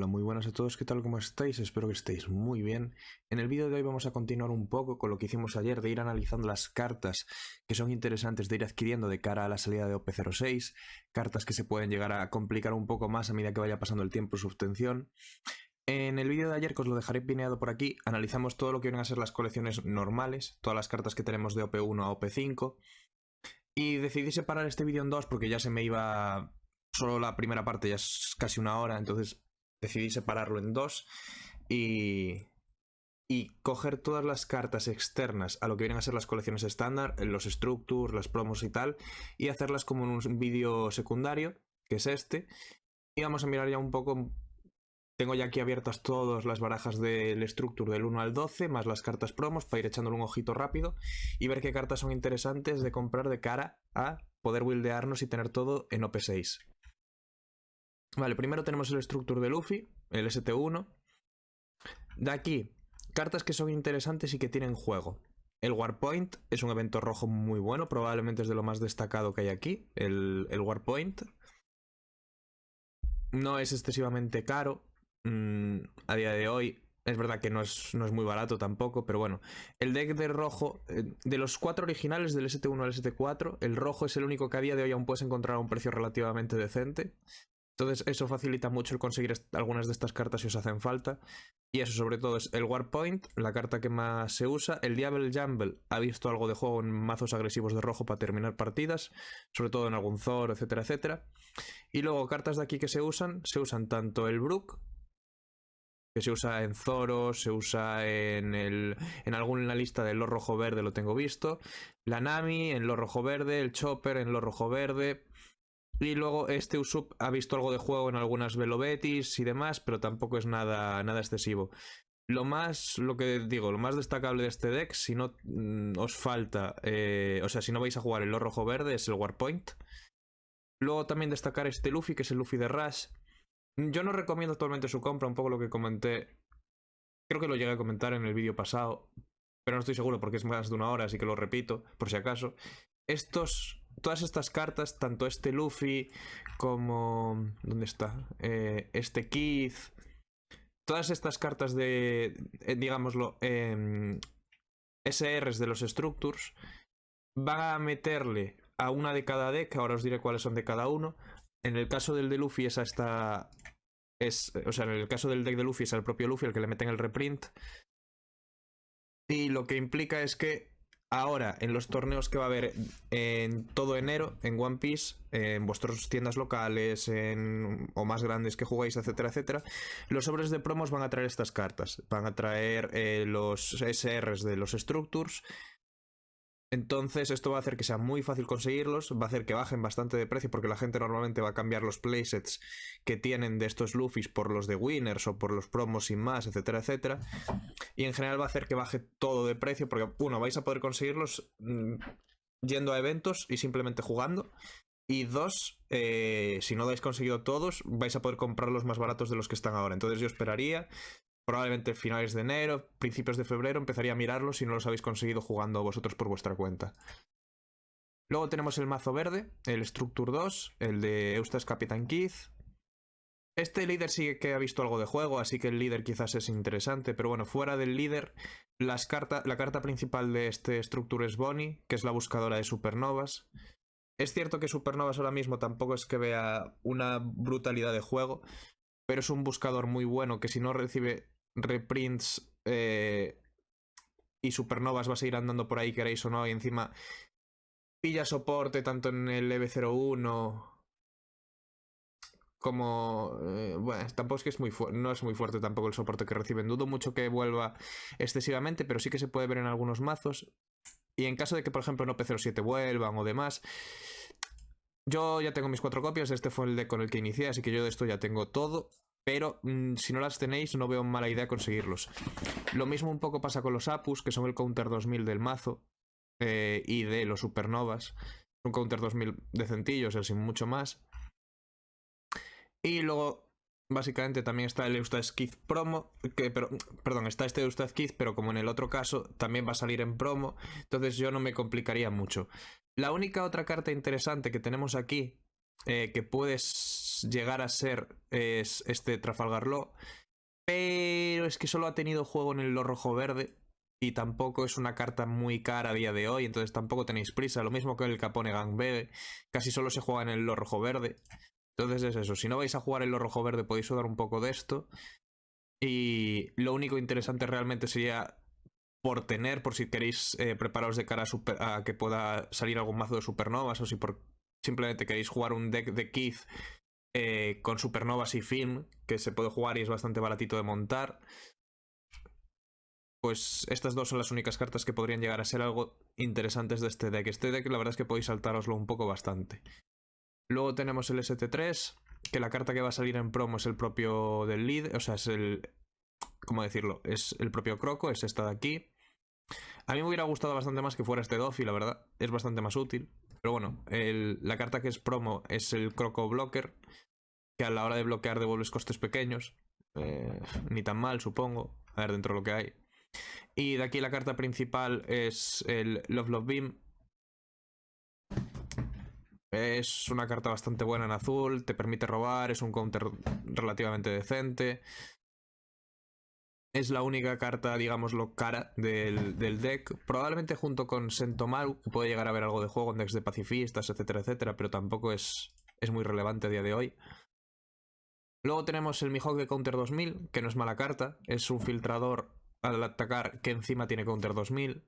muy buenas a todos, ¿qué tal? ¿Cómo estáis? Espero que estéis muy bien. En el vídeo de hoy vamos a continuar un poco con lo que hicimos ayer, de ir analizando las cartas que son interesantes de ir adquiriendo de cara a la salida de OP06, cartas que se pueden llegar a complicar un poco más a medida que vaya pasando el tiempo su obtención. En el vídeo de ayer, que os lo dejaré pineado por aquí, analizamos todo lo que vienen a ser las colecciones normales, todas las cartas que tenemos de OP1 a OP5, y decidí separar este vídeo en dos porque ya se me iba... Solo la primera parte, ya es casi una hora, entonces decidí separarlo en dos y coger todas las cartas externas a lo que vienen a ser las colecciones estándar, los structures, las promos y tal, y hacerlas como en un vídeo secundario, que es este, y vamos a mirar ya un poco. Tengo ya aquí abiertas todas las barajas del structure del 1 al 12, más las cartas promos, para ir echándole un ojito rápido y ver qué cartas son interesantes de comprar de cara a poder buildearnos y tener todo en OP6. Vale, primero tenemos el structure de Luffy, el ST1. De aquí, cartas que son interesantes y que tienen juego. El Warpoint es un evento rojo muy bueno, probablemente es de lo más destacado que hay aquí, el Warpoint. No es excesivamente caro a día de hoy. Es verdad que no es muy barato tampoco, pero bueno. El deck de rojo, de los 4 originales, del ST1 al ST4, el rojo es el único que a día de hoy aún puedes encontrar a un precio relativamente decente. Entonces eso facilita mucho el conseguir algunas de estas cartas si os hacen falta. Y eso sobre todo es el Warpoint, la carta que más se usa. El Diablo Jumble ha visto algo de juego en mazos agresivos de rojo para terminar partidas, sobre todo en algún Zoro, etcétera, etcétera. Y luego cartas de aquí que se usan tanto el Brook, que se usa en Zoro, se usa en alguna lista de Lord Rojo Verde, lo tengo visto. La Nami en Lord Rojo Verde, el Chopper en Lord Rojo Verde. Y luego este Usopp ha visto algo de juego en algunas Velo Betis y demás, pero tampoco es nada excesivo. Lo más destacable de este deck, si no os falta, si no vais a jugar el Lord Rojo Verde, es el Warpoint. Luego también destacar este Luffy, que es el Luffy de Rush. Yo no recomiendo actualmente su compra, un poco lo que comenté. Creo que lo llegué a comentar en el vídeo pasado, pero no estoy seguro porque es más de una hora, así que lo repito, por si acaso. Todas estas cartas, tanto este Luffy como... ¿Dónde está? Este Keith. Todas estas cartas de, digámoslo, SRs de los Structures, van a meterle a una de cada deck, ahora os diré cuáles son de cada uno. En el caso del de Luffy, en el caso del deck de Luffy es al propio Luffy el que le meten el reprint. Y lo que implica es que ahora, en los torneos que va a haber en todo enero, en One Piece, en vuestras tiendas locales o más grandes que jugáis, etcétera, etcétera, los sobres de promos van a traer estas cartas. Van a traer los SRs de los Structures. Entonces esto va a hacer que sea muy fácil conseguirlos, va a hacer que bajen bastante de precio porque la gente normalmente va a cambiar los playsets que tienen de estos Luffys por los de Winners o por los promos sin más, etcétera, etcétera. Y en general va a hacer que baje todo de precio porque, uno, vais a poder conseguirlos yendo a eventos y simplemente jugando. Y dos, si no lo habéis conseguido todos, vais a poder comprarlos más baratos de los que están ahora. Entonces yo esperaría... Probablemente finales de enero, principios de febrero, empezaría a mirarlos si no los habéis conseguido jugando vosotros por vuestra cuenta. Luego tenemos el mazo verde, el Structure 2, el de Eustace Captain Keith. Este líder sí que ha visto algo de juego, así que el líder quizás es interesante, pero bueno, fuera del líder, la carta principal de este Structure es Bonnie, que es la buscadora de supernovas. Es cierto que supernovas ahora mismo tampoco es que vea una brutalidad de juego, pero es un buscador muy bueno que si no recibe reprints y supernovas va a seguir andando por ahí, queréis o no, y encima pilla soporte tanto en el EV01 como... bueno, tampoco es que no es muy fuerte tampoco el soporte que reciben. Dudo mucho que vuelva excesivamente, pero sí que se puede ver en algunos mazos. Y en caso de que, por ejemplo, en OP07 vuelvan o demás... Yo ya tengo mis 4 copias, este fue el deck con el que inicié, así que yo de esto ya tengo todo. Pero si no las tenéis, no veo mala idea conseguirlos. Lo mismo un poco pasa con los Apus, que son el counter 2000 del mazo. Y de los supernovas. Un counter 2000 decentillos, sin mucho más. Y luego, básicamente, también está el Eustace Keith promo. Está este Eustace Keith, pero como en el otro caso, también va a salir en promo. Entonces yo no me complicaría mucho. La única otra carta interesante que tenemos aquí, que puede llegar a ser es este Trafalgar Law, pero es que solo ha tenido juego en el Lo Rojo Verde y tampoco es una carta muy cara a día de hoy, entonces tampoco tenéis prisa. Lo mismo que el Capone Gangbege, casi solo se juega en el Lo Rojo Verde. Entonces es eso, si no vais a jugar el Lo Rojo Verde podéis sudar un poco de esto. Y lo único interesante realmente sería por tener, por si queréis prepararos de cara a que pueda salir algún mazo de supernovas, o si simplemente queréis jugar un deck de Keith con supernovas y film, que se puede jugar y es bastante baratito de montar. Pues estas dos son las únicas cartas que podrían llegar a ser algo interesantes de este deck. Este deck la verdad es que podéis saltároslo un poco bastante. Luego tenemos el ST3, que la carta que va a salir en promo es el propio del lead, o sea, es el... ¿Cómo decirlo? Es el propio Croco, es esta de aquí. A mí me hubiera gustado bastante más que fuera este Doffy, la verdad. Es bastante más útil. Pero bueno, la carta que es promo es el Croco Blocker, que a la hora de bloquear devuelves costes pequeños. Ni tan mal, supongo. A ver, dentro de lo que hay. Y de aquí la carta principal es el Love Love Beam. Es una carta bastante buena en azul, te permite robar, es un counter relativamente decente. Es la única carta, digámoslo, cara del deck. Probablemente junto con Sentomaru, que puede llegar a haber algo de juego en decks de pacifistas, etcétera, etcétera, pero tampoco es muy relevante a día de hoy. Luego tenemos el Mihawk de Counter 2000, que no es mala carta. Es un filtrador al atacar que encima tiene Counter 2000.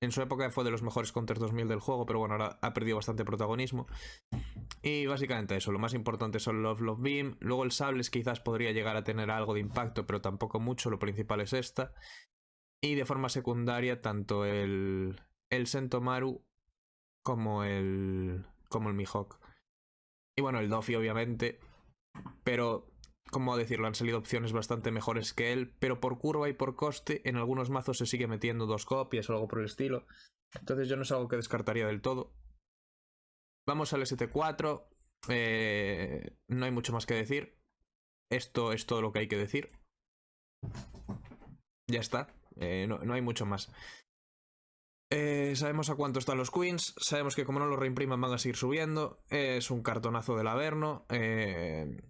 En su época fue de los mejores Counter 2000 del juego, pero bueno, ahora ha perdido bastante protagonismo. Y básicamente eso, lo más importante son Love Love Beam. Luego el Sables quizás podría llegar a tener algo de impacto, pero tampoco mucho, lo principal es esta. Y de forma secundaria, tanto el Sentomaru como el Mihawk. Y bueno, el Doffy obviamente, pero... ¿Cómo decirlo? Han salido opciones bastante mejores que él, pero por curva y por coste, en algunos mazos se sigue metiendo 2 copias o algo por el estilo. Entonces yo no es algo que descartaría del todo. Vamos al ST4. No hay mucho más que decir. Esto es todo lo que hay que decir. Ya está. No hay mucho más. Sabemos a cuánto están los Queens. Sabemos que como no lo reimpriman van a seguir subiendo. Es un cartonazo del Averno.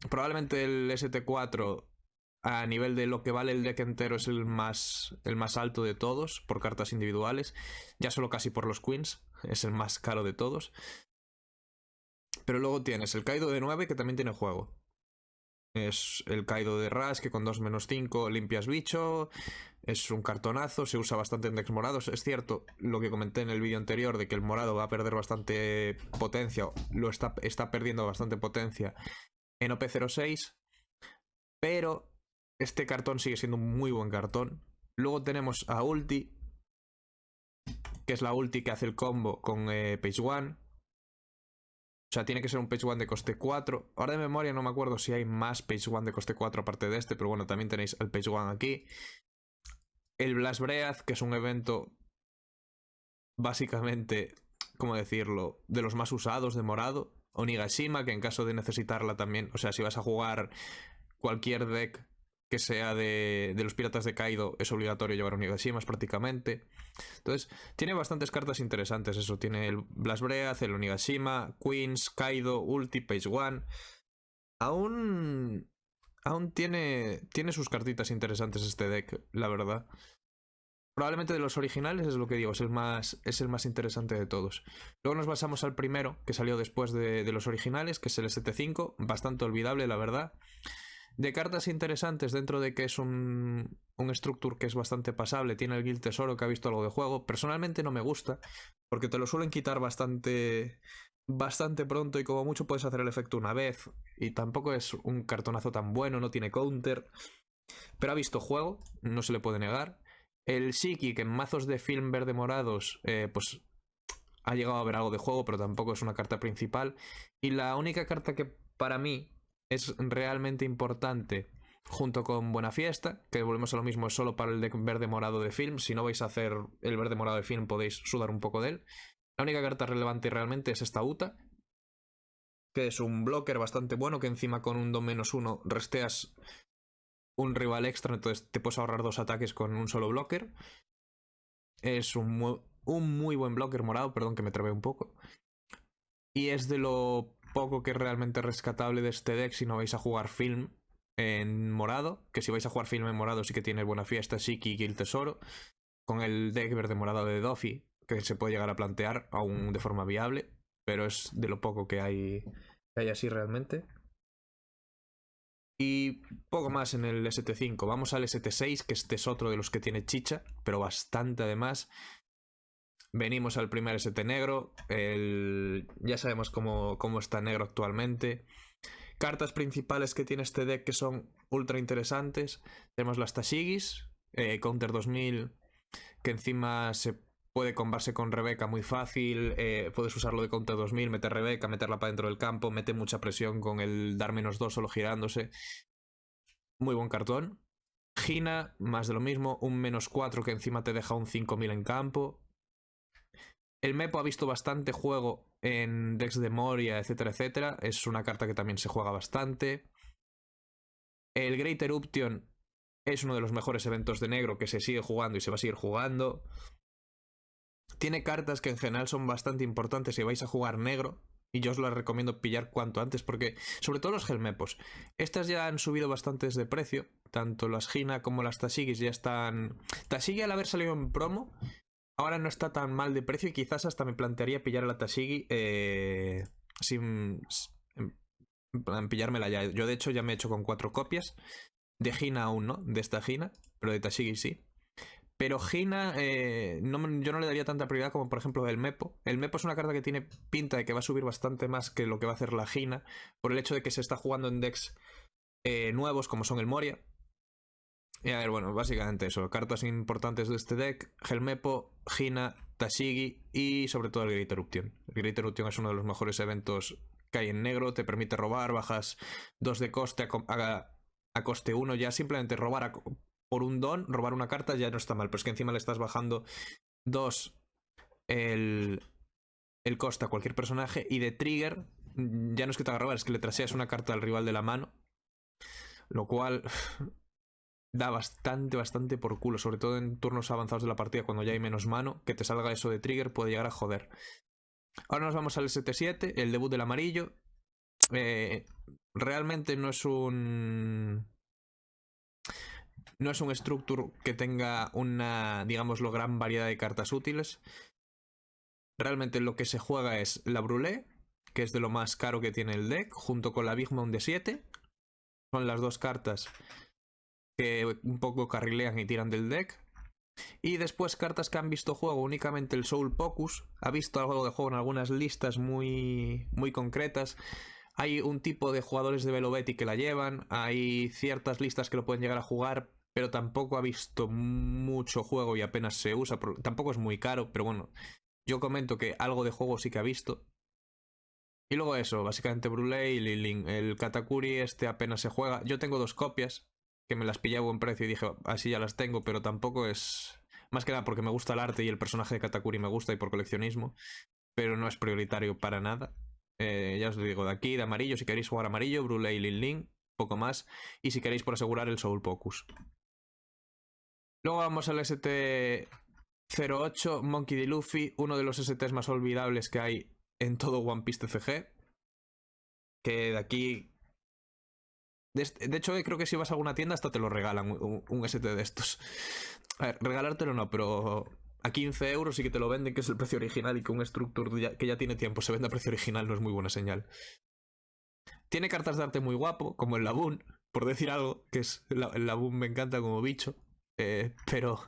Probablemente el ST4 a nivel de lo que vale el deck entero es el más alto de todos por cartas individuales. Ya solo casi por los Queens. Es el más caro de todos. Pero luego tienes el Kaido de 9 que también tiene juego. Es el Kaido de Rush que con 2-5 limpias bicho. Es un cartonazo, se usa bastante en decks morados. Es cierto lo que comenté en el vídeo anterior de que el morado va a perder bastante potencia. Está perdiendo bastante potencia en OP06. Pero este cartón sigue siendo un muy buen cartón. Luego tenemos a Ulti, que es la ulti que hace el combo con Page One. O sea, tiene que ser un Page One de coste 4. Ahora de memoria no me acuerdo si hay más Page One de coste 4 aparte de este, pero bueno, también tenéis el Page One aquí. El Blast Breath, que es un evento básicamente, ¿cómo decirlo?, de los más usados de morado. Onigashima, que en caso de necesitarla también, o sea, si vas a jugar cualquier deck que sea de los piratas de Kaido, es obligatorio llevar Onigashimas prácticamente. Entonces, tiene bastantes cartas interesantes eso. Tiene el Blast Breath, el Onigashima, Queens, Kaido, Ulti, Page One. Aún tiene sus cartitas interesantes este deck, la verdad. Probablemente de los originales es lo que digo, es el más interesante de todos. Luego nos pasamos al primero, que salió después de los originales, que es el ST5, bastante olvidable, la verdad. De cartas interesantes, dentro de que es un structure que es bastante pasable, tiene el Guild Tesoro que ha visto algo de juego. Personalmente no me gusta, porque te lo suelen quitar bastante pronto y como mucho puedes hacer el efecto una vez. Y tampoco es un cartonazo tan bueno, no tiene counter. Pero ha visto juego, no se le puede negar. El Shiki, que en mazos de film verde morados, pues ha llegado a ver algo de juego, pero tampoco es una carta principal. Y la única carta que para mí es realmente importante, junto con Buena Fiesta, que volvemos a lo mismo, es solo para el deck verde morado de film. Si no vais a hacer el verde morado de film, podéis sudar un poco de él. La única carta relevante realmente es esta Uta, que es un blocker bastante bueno, que encima con un 2-1 resteas un rival extra, entonces te puedes ahorrar 2 ataques con un solo blocker. Es un muy buen blocker morado, perdón que me trabé un poco. Y es de lo poco que es realmente rescatable de este deck si no vais a jugar Film en morado, que si vais a jugar Film en morado sí que tiene Buena Fiesta, Shiki y el Tesoro, con el deck verde morado de Doffy, que se puede llegar a plantear aún de forma viable, pero es de lo poco que hay así realmente. Y poco más en el ST5. Vamos al ST6, que este es otro de los que tiene chicha, pero bastante además. Venimos al primer ST negro. Ya sabemos cómo está negro actualmente. Cartas principales que tiene este deck que son ultra interesantes. Tenemos las Tashigis, Counter 2000, que encima se puede combarse con Rebeca muy fácil. Puedes usarlo de Counter 2000, meter Rebeca, meterla para dentro del campo, mete mucha presión con el dar -2 solo girándose. Muy buen cartón. Gina, más de lo mismo, un -4 que encima te deja un 5000 en campo. El Mepo ha visto bastante juego en decks de Moria, etcétera, etcétera. Es una carta que también se juega bastante. El Great Eruption es uno de los mejores eventos de negro que se sigue jugando y se va a seguir jugando. Tiene cartas que en general son bastante importantes si vais a jugar negro. Y yo os las recomiendo pillar cuanto antes porque, sobre todo los Helmepos, estas ya han subido bastantes de precio. Tanto las Gina como las Tashigis ya están... Tashigi al haber salido en promo ahora no está tan mal de precio y quizás hasta me plantearía pillar a la Tashigi en plan pillármela ya. Yo de hecho ya me he hecho con 4 copias. De Gina aún no, de esta Gina, pero de Tashigi sí. Pero Gina yo no le daría tanta prioridad como por ejemplo el Mepo. El Mepo es una carta que tiene pinta de que va a subir bastante más que lo que va a hacer la Gina, por el hecho de que se está jugando en decks nuevos como son el Moria. Y a ver, bueno, básicamente eso. Cartas importantes de este deck: Helmepo, Gina, Tashigi y sobre todo el Great Eruption. El Great Eruption es uno de los mejores eventos que hay en negro. Te permite robar, bajas 2 de coste a coste 1. Ya simplemente robar por un don, robar una carta ya no está mal. Pero es que encima le estás bajando 2 el coste a cualquier personaje. Y de trigger, ya no es que te haga robar, es que le traseas una carta al rival de la mano. Lo cual... da bastante por culo, sobre todo en turnos avanzados de la partida cuando ya hay menos mano, que te salga eso de trigger puede llegar a joder. Ahora nos vamos al ST7, el debut del amarillo. Realmente no es un structure que tenga una, digámoslo, gran variedad de cartas útiles. Realmente lo que se juega es la Brûlée, que es de lo más caro que tiene el deck, junto con la Big Mom de 7. Son las dos cartas que un poco carrilean y tiran del deck. Y después cartas que han visto juego únicamente el Soul Pocus. Ha visto algo de juego en algunas listas muy concretas. Hay un tipo de jugadores de Velobetti que la llevan. Hay ciertas listas que lo pueden llegar a jugar, pero tampoco ha visto mucho juego y apenas se usa. Tampoco es muy caro, pero bueno, yo comento que algo de juego sí que ha visto. Y luego eso, básicamente Brûlée y Liling. El Katakuri este apenas se juega. Yo tengo 2 copias, que me las pillé a buen precio y dije, así ya las tengo, pero tampoco es... Más que nada porque me gusta el arte y el personaje de Katakuri me gusta y por coleccionismo, pero no es prioritario para nada. Ya os digo, de aquí, de amarillo, si queréis jugar amarillo, Brûlée y Liling, poco más. Y si queréis por asegurar el Soul Pocus. Luego vamos al ST08, Monkey D. Luffy, uno de los STs más olvidables que hay en todo One Piece TCG. Que de aquí... De hecho, creo que si vas a alguna tienda hasta te lo regalan, un ST de estos. A ver, regalártelo no, pero a 15 euros sí que te lo venden, que es el precio original, y que un Structure que ya tiene tiempo se vende a precio original no es muy buena señal. Tiene cartas de arte muy guapo, como el Laboon, por decir algo, que es el Laboon me encanta como bicho, pero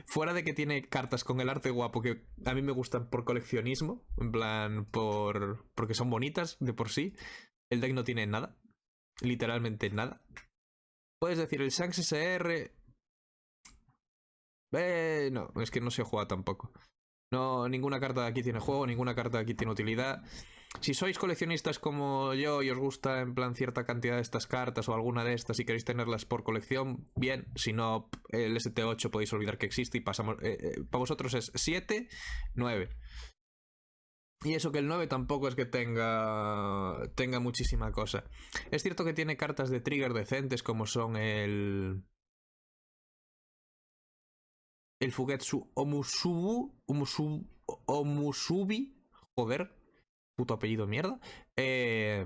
fuera de que tiene cartas con el arte guapo que a mí me gustan por coleccionismo, en plan porque son bonitas de por sí, el deck no tiene nada. Literalmente nada. Puedes decir el Shanks SR. No, es que no se juega tampoco. No, ninguna carta de aquí tiene juego, ninguna carta de aquí tiene utilidad. Si sois coleccionistas como yo y os gusta en plan cierta cantidad de estas cartas o alguna de estas y queréis tenerlas por colección, bien. Si no, el ST8 podéis olvidar que existe y pasamos... para vosotros es 7, 9. Y eso que el 9 tampoco es que tenga muchísima cosa. Es cierto que tiene cartas de trigger decentes como son el Fugetsu Omusubi, joder, puto apellido mierda. Que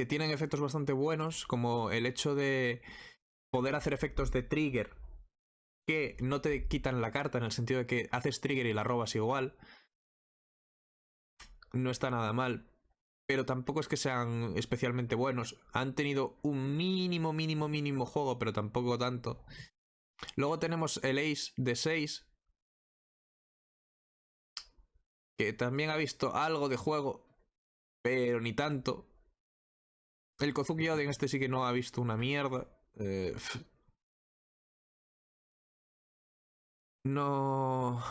tienen efectos bastante buenos, como el hecho de poder hacer efectos de trigger que no te quitan la carta, en el sentido de que haces trigger y la robas igual. No está nada mal, pero tampoco es que sean especialmente buenos. Han tenido un mínimo juego, pero tampoco tanto. Luego tenemos el Ace de 6, que también ha visto algo de juego, pero ni tanto. El Kozuki Oden este sí que no ha visto una mierda. No...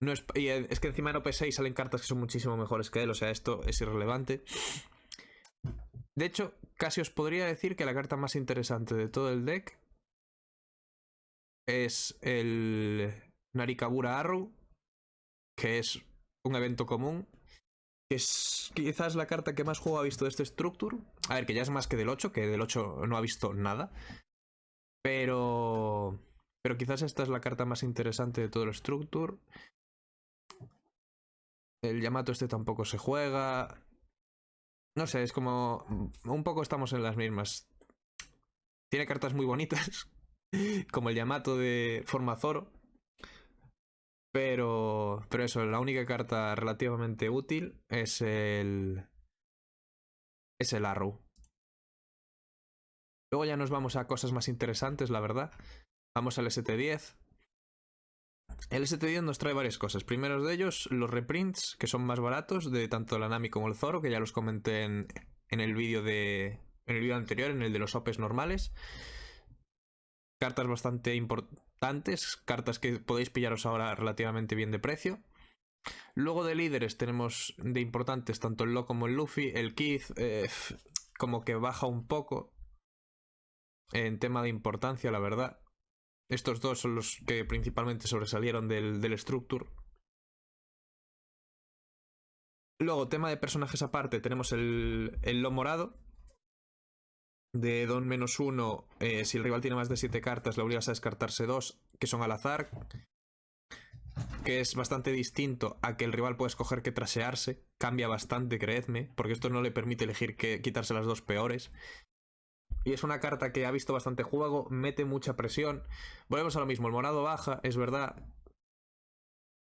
No es, y es que encima en OP6 salen cartas que son muchísimo mejores que él, o sea, esto es irrelevante. De hecho, casi os podría decir que la carta más interesante de todo el deck es el Narikabura Arrow, que es un evento común, que es quizás la carta que más juego ha visto de este Structure. A ver, que ya es más que del 8, que del 8 no ha visto nada. Pero quizás esta es la carta más interesante de todo el Structure. El Yamato este tampoco se juega. No sé, es como... Un poco estamos en las mismas. Tiene cartas muy bonitas, como el Yamato de forma Zoro. Pero eso, la única carta relativamente útil es el Arrow. Luego ya nos vamos a cosas más interesantes, la verdad. Vamos al ST10. El ST10 nos trae varias cosas. Primero de ellos, los reprints, que son más baratos, de tanto la Nami como el Zoro, que ya los comenté en el vídeo anterior, en el de los OPs normales. Cartas bastante importantes, cartas que podéis pillaros ahora relativamente bien de precio. Luego de líderes tenemos de importantes tanto el Lo como el Luffy. El Kid como que baja un poco en tema de importancia, la verdad. Estos dos son los que principalmente sobresalieron del Structure. Luego, tema de personajes aparte, tenemos el Lo morado. De Don -1, si el rival tiene más de 7 cartas, le obligas a descartarse 2, que son al azar. Que es bastante distinto a que el rival puede escoger que trasearse. Cambia bastante, creedme, porque esto no le permite elegir quitarse las 2 peores. Y es una carta que ha visto bastante juego, mete mucha presión. Volvemos a lo mismo, el morado baja, es verdad,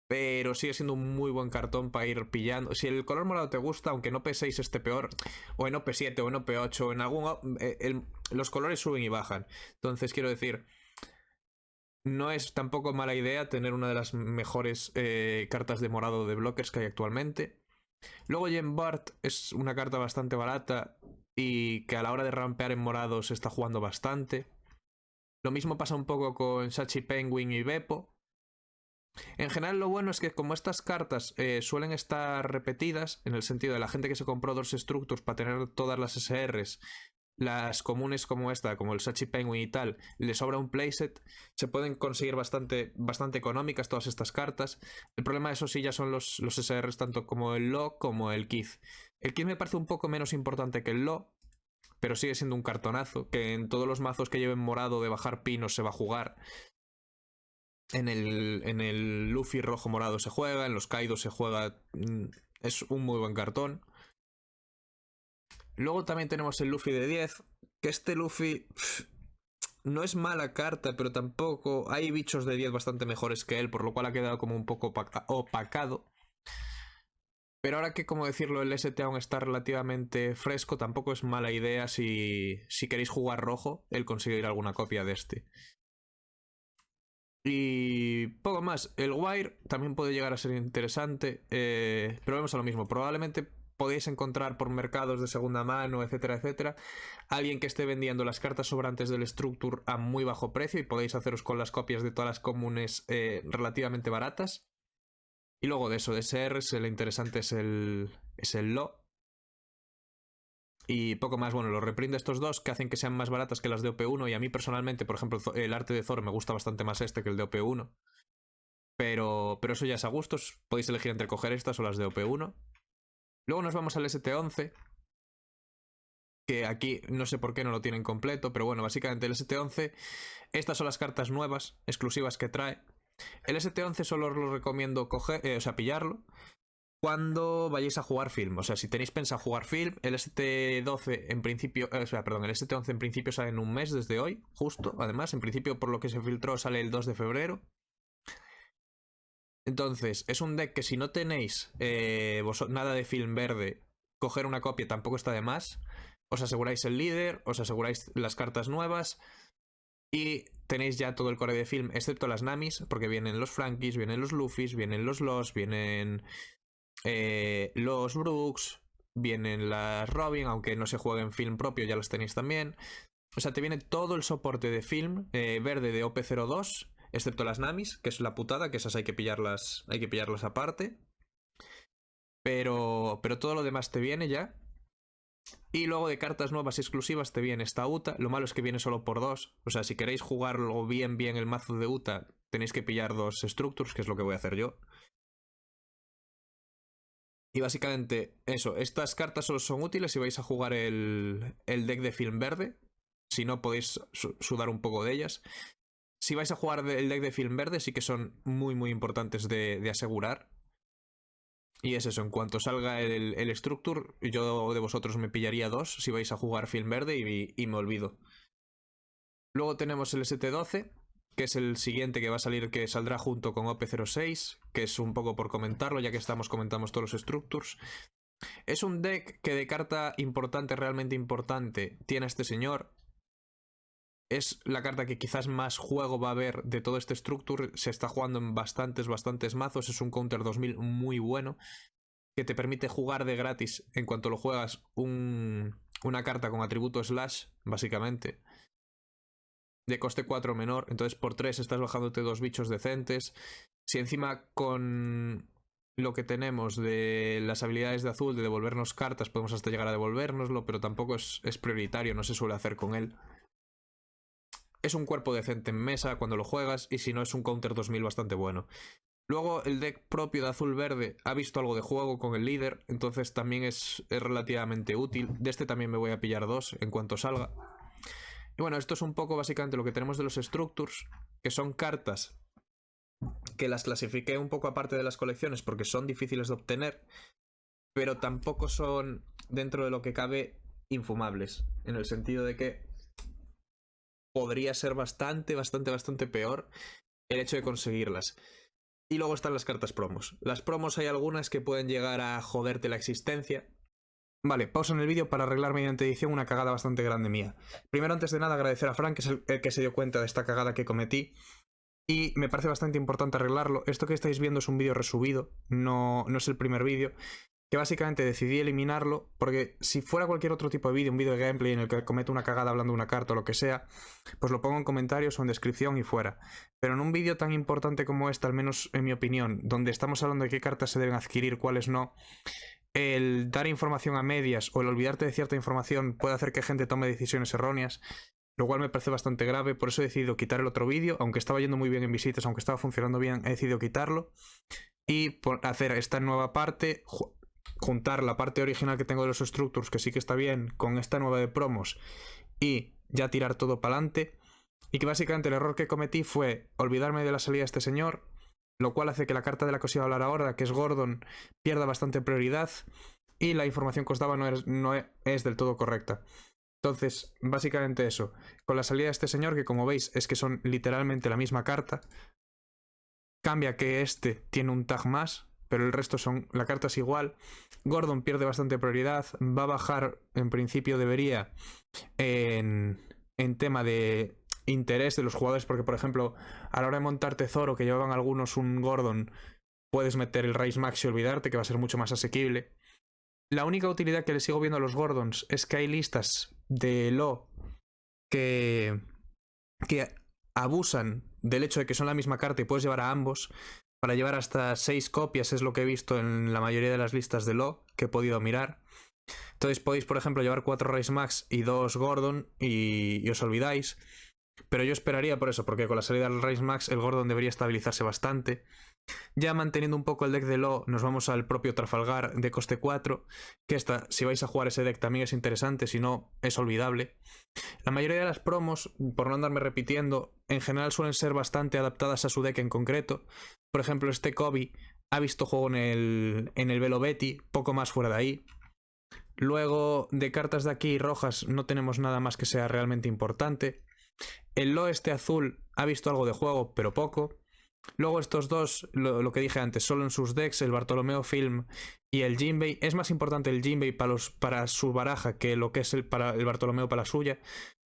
pero sigue siendo un muy buen cartón para ir pillando. Si el color morado te gusta, aunque en OP6 esté peor, o en OP7 o en OP8, en algún los colores suben y bajan. Entonces quiero decir, no es tampoco mala idea tener una de las mejores cartas de morado de blockers que hay actualmente. Luego Jen Bart es una carta bastante barata y que a la hora de rampear en morado se está jugando bastante. Lo mismo pasa un poco con Sachi Penguin y Beppo. En general lo bueno es que como estas cartas suelen estar repetidas, en el sentido de la gente que se compró dos Structures para tener todas las SRs, las comunes como esta, como el Sachi Penguin y tal, le sobra un playset, se pueden conseguir bastante económicas todas estas cartas. El problema, eso sí, ya son los SRs, tanto como el Lo como el Kid. El Kid me parece un poco menos importante que el Lo, pero sigue siendo un cartonazo, que en todos los mazos que lleven morado de bajar pinos se va a jugar. En el Luffy rojo morado se juega, en los Kaido se juega, es un muy buen cartón. Luego también tenemos el Luffy de 10, que este Luffy no es mala carta, pero tampoco hay bichos de 10 bastante mejores que él, por lo cual ha quedado como un poco opacado. Pero ahora que, como decirlo, el ST aún está relativamente fresco, tampoco es mala idea si queréis jugar rojo, el conseguir alguna copia de este. Y poco más. El Wire también puede llegar a ser interesante, pero vemos a lo mismo. Probablemente podéis encontrar por mercados de segunda mano, etcétera, etcétera, alguien que esté vendiendo las cartas sobrantes del Structure a muy bajo precio y podéis haceros con las copias de todas las comunes relativamente baratas. Y luego de eso, de SRs, lo interesante es el Lo. Y poco más, bueno, los reprint de estos dos que hacen que sean más baratas que las de OP1. Y a mí personalmente, por ejemplo, el arte de Zoro me gusta bastante más este que el de OP1. Pero eso ya es a gustos. Podéis elegir entre coger estas o las de OP1. Luego nos vamos al ST11. Que aquí no sé por qué no lo tienen completo. Pero bueno, básicamente el ST11. Estas son las cartas nuevas, exclusivas que trae. El ST11 solo os lo recomiendo pillarlo. cuando vayáis a jugar film. O sea, si tenéis pensado jugar film, el ST12 en principio, el ST11 en principio sale en un mes desde hoy, justo. Además, en principio, por lo que se filtró, sale el 2 de febrero. Entonces, es un deck que si no tenéis nada de film verde, coger una copia tampoco está de más. Os aseguráis el líder, os aseguráis las cartas nuevas y tenéis ya todo el core de film, excepto las Namis, porque vienen los Frankies, vienen los Luffys, vienen los Los, vienen los Brooks, vienen las Robin, aunque no se juegue en film propio, ya los tenéis también. O sea, te viene todo el soporte de film verde de OP02, excepto las Namis, que es la putada, que esas hay que pillarlas aparte. Pero todo lo demás te viene ya. Y luego de cartas nuevas y exclusivas te viene esta Uta. Lo malo es que viene solo por 2. O sea, si queréis jugarlo bien el mazo de Uta, tenéis que pillar 2 Structures, que es lo que voy a hacer yo. Y básicamente eso, estas cartas solo son útiles si vais a jugar el deck de film verde. Si no, podéis sudar un poco de ellas. Si vais a jugar el deck de film verde, sí que son muy importantes de asegurar. Y es eso, en cuanto salga el Structure, yo de vosotros me pillaría 2 si vais a jugar film verde y me olvido. Luego tenemos el ST12, que es el siguiente que va a salir, que saldrá junto con OP06, que es un poco por comentarlo, ya que comentamos todos los Structures. Es un deck que de carta importante, realmente importante, tiene a este señor. Es la carta que quizás más juego va a haber de todo este Structure. Se está jugando en bastantes mazos. Es un counter 2000 muy bueno, que te permite jugar de gratis en cuanto lo juegas una carta con atributo slash, básicamente. De coste 4 menor. Entonces por 3 estás bajándote 2 bichos decentes. Si encima con lo que tenemos de las habilidades de azul de devolvernos cartas, podemos hasta llegar a devolvérnoslo, pero tampoco es prioritario, no se suele hacer con él. Es un cuerpo decente en mesa cuando lo juegas, y si no, es un counter 2000 bastante bueno. Luego el deck propio de azul-verde ha visto algo de juego con el líder, entonces también es relativamente útil. De este también me voy a pillar 2 en cuanto salga. Y bueno, esto es un poco básicamente lo que tenemos de los Structures, que son cartas que las clasifiqué un poco aparte de las colecciones porque son difíciles de obtener, pero tampoco son, dentro de lo que cabe, infumables, en el sentido de que podría ser bastante peor el hecho de conseguirlas. Y luego están las cartas promos. Las promos hay algunas que pueden llegar a joderte la existencia. Vale, pausa en el vídeo para arreglar mediante edición una cagada bastante grande mía. Primero, antes de nada, agradecer a Frank, que es el que se dio cuenta de esta cagada que cometí. Y me parece bastante importante arreglarlo. Esto que estáis viendo es un vídeo resubido, no es el primer vídeo. Que básicamente decidí eliminarlo porque si fuera cualquier otro tipo de vídeo, un vídeo de gameplay en el que cometo una cagada hablando de una carta o lo que sea, pues lo pongo en comentarios o en descripción y fuera. Pero en un vídeo tan importante como este, al menos en mi opinión, donde estamos hablando de qué cartas se deben adquirir, cuáles no, el dar información a medias o el olvidarte de cierta información puede hacer que gente tome decisiones erróneas, lo cual me parece bastante grave. Por eso he decidido quitar el otro vídeo, aunque estaba yendo muy bien en visitas, aunque estaba funcionando bien, he decidido quitarlo y hacer esta nueva parte, juntar la parte original que tengo de los Structures, que sí que está bien, con esta nueva de promos y ya tirar todo para adelante. Y que básicamente el error que cometí fue olvidarme de la salida de este señor, lo cual hace que la carta de la que os iba a hablar ahora, que es Gordon, pierda bastante prioridad y la información que os daba no es del todo correcta. Entonces, básicamente eso. Con la salida de este señor, que como veis es que son literalmente la misma carta, cambia que este tiene un tag más, pero el resto la carta es igual. Gordon pierde bastante prioridad, va a bajar, en principio debería, en tema de interés de los jugadores, porque por ejemplo, a la hora de montar Tesoro, que llevaban algunos un Gordon, puedes meter el Raise Max y olvidarte, que va a ser mucho más asequible. La única utilidad que le sigo viendo a los Gordons es que hay listas de Lo que abusan del hecho de que son la misma carta y puedes llevar a ambos. Para llevar hasta 6 copias es lo que he visto en la mayoría de las listas de Lo que he podido mirar. Entonces podéis, por ejemplo, llevar 4 Raise Max y 2 Gordon y os olvidáis. Pero yo esperaría por eso, porque con la salida del Raise Max el Gordon debería estabilizarse bastante. Ya manteniendo un poco el deck de Lo, nos vamos al propio Trafalgar de coste 4, que si vais a jugar ese deck también es interesante, si no es olvidable. La mayoría de las promos, por no andarme repitiendo, en general suelen ser bastante adaptadas a su deck en concreto. Por ejemplo, este Kobe ha visto juego en el Velo Betty, poco más fuera de ahí. Luego, de cartas de aquí rojas, no tenemos nada más que sea realmente importante. El Lo este azul ha visto algo de juego, pero poco. Luego estos dos, lo que dije antes, solo en sus decks, el Bartolomeo Film y el Jinbei. Es más importante el Jinbei para su baraja que lo que es el Bartolomeo para la suya.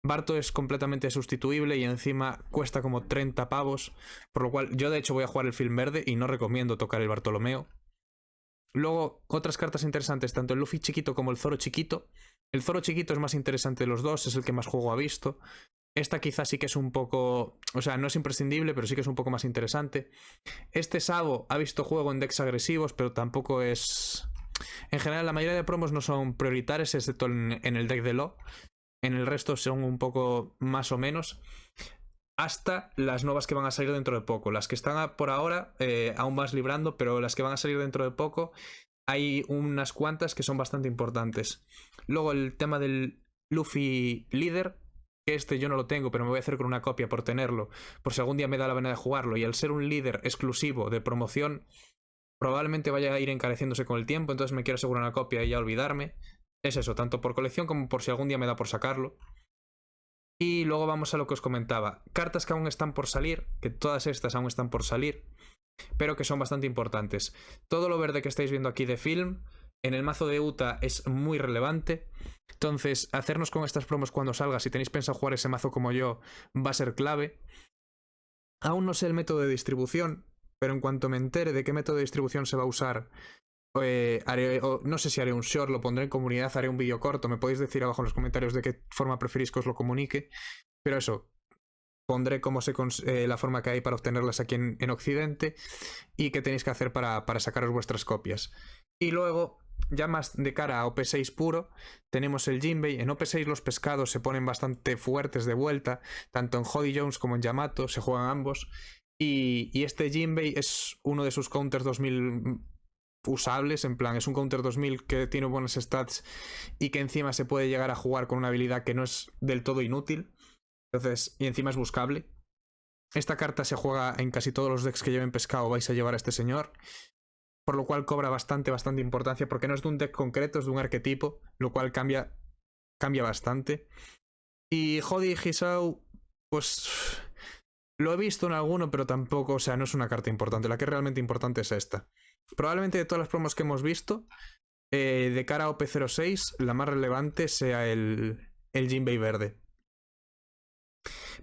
Barto es completamente sustituible y encima cuesta como 30 pavos, por lo cual yo de hecho voy a jugar el Film verde y no recomiendo tocar el Bartolomeo. Luego, otras cartas interesantes, tanto el Luffy chiquito como el Zoro chiquito. El Zoro chiquito es más interesante de los dos, es el que más juego ha visto. Esta quizás sí que es un poco... O sea, no es imprescindible, pero sí que es un poco más interesante. Este Sabo ha visto juego en decks agresivos, pero tampoco es... En general, la mayoría de promos no son prioritarios, excepto en el deck de Lo. En el resto son un poco más o menos. Hasta las nuevas que van a salir dentro de poco. Las que están por ahora aún vas librando, pero las que van a salir dentro de poco hay unas cuantas que son bastante importantes. Luego el tema del Luffy líder, que este yo no lo tengo, pero me voy a hacer con una copia por tenerlo, por si algún día me da la vena de jugarlo. Y al ser un líder exclusivo de promoción, probablemente vaya a ir encareciéndose con el tiempo, entonces me quiero asegurar una copia y ya olvidarme. Es eso, tanto por colección como por si algún día me da por sacarlo. Y luego vamos a lo que os comentaba. Cartas que aún están por salir, que todas estas aún están por salir, pero que son bastante importantes. Todo lo verde que estáis viendo aquí de Film, en el mazo de Uta es muy relevante. Entonces, hacernos con estas promos cuando salga, si tenéis pensado jugar ese mazo como yo, va a ser clave. Aún no sé el método de distribución, pero en cuanto me entere de qué método de distribución se va a usar, no sé si haré un short, lo pondré en comunidad, haré un vídeo corto. Me podéis decir abajo en los comentarios de qué forma preferís que os lo comunique. Pero eso, pondré la forma que hay para obtenerlas aquí en Occidente y qué tenéis que hacer para sacaros vuestras copias. Y luego, ya más de cara a OP6 puro, tenemos el Jinbei. En OP6 los pescados se ponen bastante fuertes de vuelta, tanto en Jody Jones como en Yamato, se juegan ambos. Y este Jinbei es uno de sus counters 2000 usables, en plan, es un counter 2000 que tiene buenas stats y que encima se puede llegar a jugar con una habilidad que no es del todo inútil. Entonces, y encima es buscable. Esta carta se juega en casi todos los decks que lleven pescado, vais a llevar a este señor, por lo cual cobra bastante importancia, porque no es de un deck concreto, es de un arquetipo, lo cual cambia bastante. Y Jody Hisao, pues lo he visto en alguno, pero tampoco, o sea, no es una carta importante. La que es realmente importante es esta. Probablemente de todas las promos que hemos visto, de cara a OP06, la más relevante sea el Jinbei verde.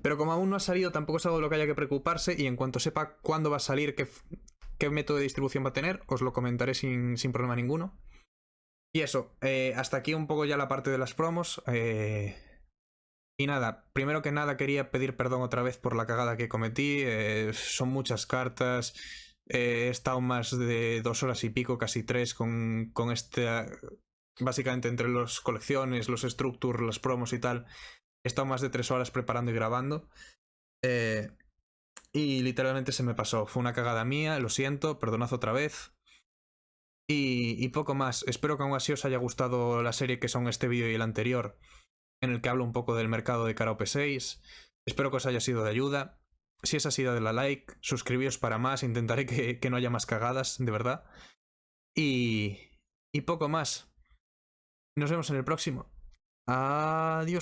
Pero como aún no ha salido, tampoco es algo de lo que haya que preocuparse, y en cuanto sepa cuándo va a salir, qué método de distribución va a tener, os lo comentaré sin problema ninguno. Y eso, hasta aquí un poco ya la parte de las promos. Y nada, primero que nada quería pedir perdón otra vez por la cagada que cometí. Son muchas cartas. He estado más de 2 horas y pico, casi 3, con este... Básicamente entre las colecciones, los structures, las promos y tal. He estado más de 3 horas preparando y grabando. Y literalmente se me pasó. Fue una cagada mía, lo siento, perdonad otra vez. Y poco más. Espero que aún así os haya gustado la serie que son este vídeo y el anterior, en el que hablo un poco del mercado de cara OP6. Espero que os haya sido de ayuda. Si es así, dadle a like, suscribíos para más, intentaré que no haya más cagadas, de verdad. Y poco más. Nos vemos en el próximo. Adiós.